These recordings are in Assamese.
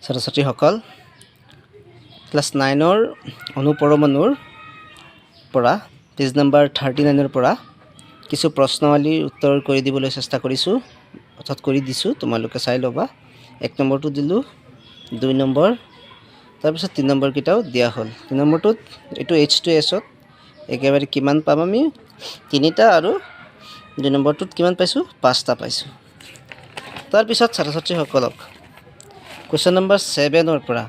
ছাত্ৰ ছাত্ৰীসকল ক্লাছ 9ৰ অনুপৰমাণুৰ পৰা পেজ নম্বৰ 39ৰ পৰা কিছু প্ৰশ্নাৱলীৰ উত্তৰ কৰি দিবলৈ চেষ্টা কৰিছোঁ অৰ্থাৎ কৰি দিছোঁ তোমালোকে চাই ল'বা 1 নম্বৰটো দিলোঁ 2 নম্বৰ তাৰপিছত 3 নম্বৰ কিটাও দিয়া হ'ল 3 নম্বৰটোত এইটো H2S ত একেবাৰে কিমান পাম আমি 3টা আৰু 2 নম্বৰটোত কিমান পাইছোঁ 5টা পাইছোঁ তাৰপিছত ছাত্ৰ ছাত্ৰীসকলক question number 7 পৰা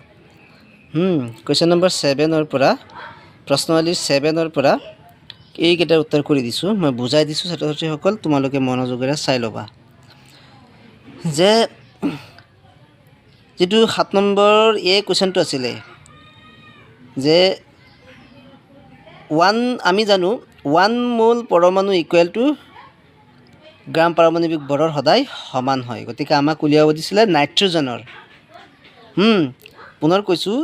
question number 7 পৰা প্ৰশ্নাৱলী 7 পৰা এই কেইটাৰ উত্তৰ কৰি দিছোঁ মই বুজাই দিছোঁ ছাত্ৰ ছাত্ৰীসকল তোমালোকে মনোযোগেৰে চাই ল'বা যে যেটো 7 নম্বৰ এই কোৱেশ্চনটো আছিলে যে 1 আমি জানো 1 মোল পৰমাণু ইকুৱেল টু গ্ৰাম পাৰমাণৱিক ভৰৰ সদায় সমান হয় গতিকে আমাক উলিয়াব দিছিলে নাইট্ৰজেনৰ পুনৰ কৈছোঁ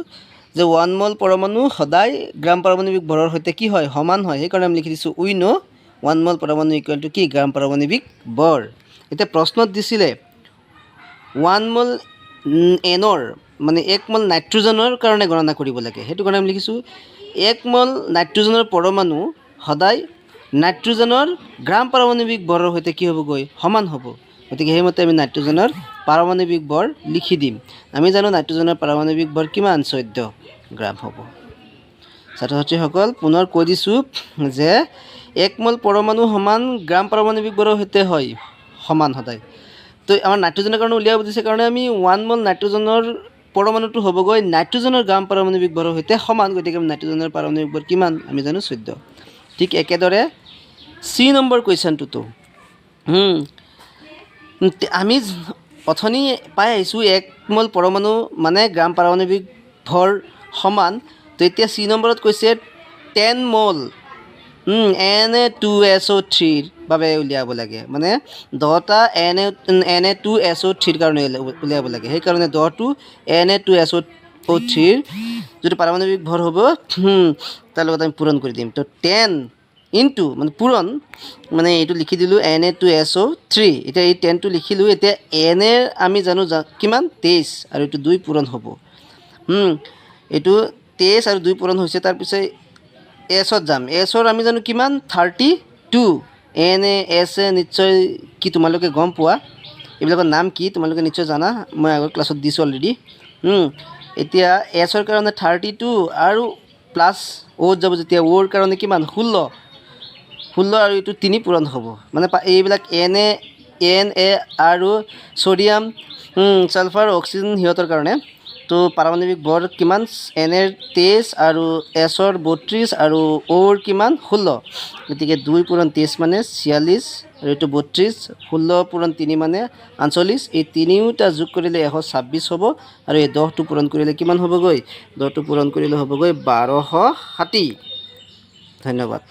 যে 1 মোল পৰমাণু সদায় গ্ৰাম পাৰমাণৱিক ভৰৰ সৈতে কি হয় সমান হয় সেই কাৰণে আমি লিখি দিছোঁ উই নো 1 মোল পৰমাণু ইকুৱেল টু কি গ্ৰাম পাৰমাণৱিক ভৰ এটা প্ৰশ্নত দিছিলে 1 মোল এনৰ মানে 1 মোল নাইট্ৰজেনৰ কাৰণে গণনা কৰিব লাগে হেতু কাৰণে আমি লিখিছোঁ 1 মোল নাইট্ৰজেনৰ পৰমাণু সদায় নাইট্ৰজেনৰ গ্ৰাম পাৰমাণৱিক ভৰৰ সৈতে কি হ'বগৈ সমান হ'ব গতিকে হেমতে আমি নাইট্ৰজেনৰ পাৰমাণৱিক ভৰ লিখি দিম আমি জানো নাইট্ৰজেনৰ পাৰমাণৱিক ভৰ কিমান 14 গ্ৰাম হ'ব ছাত্ৰ ছাত্ৰীসকল পুনৰ কৈ দিছোঁ যে 1 মোল পৰমাণু সমান গ্ৰাম পাৰমাণৱিক ভৰৰ সৈতে হয় সমান সদায় তো আমাৰ নাইট্ৰজেনৰ কাৰণে উলিয়াব দিছে কাৰণে আমি 1 মোল নাইট্ৰজেনৰ পৰমাণুটো হ'বগৈ নাইট্ৰজেনৰ গ্ৰাম পাৰমাণৱিক ভৰৰ সৈতে সমান গতিকে নাইট্ৰজেনৰ পাৰমাণৱিক ভৰ কিমান আমি জানো 14 ঠিক একেদৰে সি নম্বৰ কুৱেশ্যনটো আমি অথনি পাই আহিছোঁ 1 মোল পৰমাণু মানে গ্ৰাম পাৰমাণৱিক ভৰ সমান তো এতিয়া সি নম্বৰত কৈছে 10 মোল Na2SO3 ৰ বাবে উলিয়াব লাগে মানে 10টা Na2SO3 ৰ কাৰণে উলিয়াব লাগে সেই কাৰণে 10টো Na2SO3 ৰ যেটো পাৰমাণৱিক ভৰ হ'ব তাৰ লগত আমি পূৰণ কৰি দিম তো 10 ইনটু মানে পূৰণ মানে এইটো লিখি দিলোঁ Na2SO3 এতিয়া এই 10টো লিখিলোঁ এতিয়া Na আমি জানো কিমান 23 আৰু এইটো 2 পূৰণ হ'ব এইটো 23 আৰু 2 পূৰণ হৈছে তাৰ পিছত এছত যাম এছৰ আমি জানো কিমান 32 NaS নিশ্চয় কি তোমালোকে গম পোৱা এইবিলাকৰ নাম কি তোমালোকে নিশ্চয় জানা মই আগৰ ক্লাছত দিছোঁ অলৰেডি এতিয়া এছৰ কাৰণে 32 আৰু প্লাছ অ'ত যাব যেতিয়া অ'ৰ কাৰণে কিমান 16 আৰু এইটো 3 পূৰণ হ'ব মানে এইবিলাক Na আৰু সোডিয়াম সালফাৰ অক্সিজেন সিহঁতৰ কাৰণে তো পাৰমাণৱিক ভৰ কিমান Na ৰ 23 আৰু S ৰ 32 আৰু O ৰ কিমান 16 গতিকে 2 পূৰণ 23 মানে 46 আৰু এইটো 32 16 পূৰণ 3 মানে 48 এই তিনিওটা যোগ কৰিলে 126 হ'ব আৰু এই 10টো পূৰণ কৰিলে কিমান হ'বগৈ 10টো পূৰণ কৰিলে হ'বগৈ 1260 ধন্যবাদ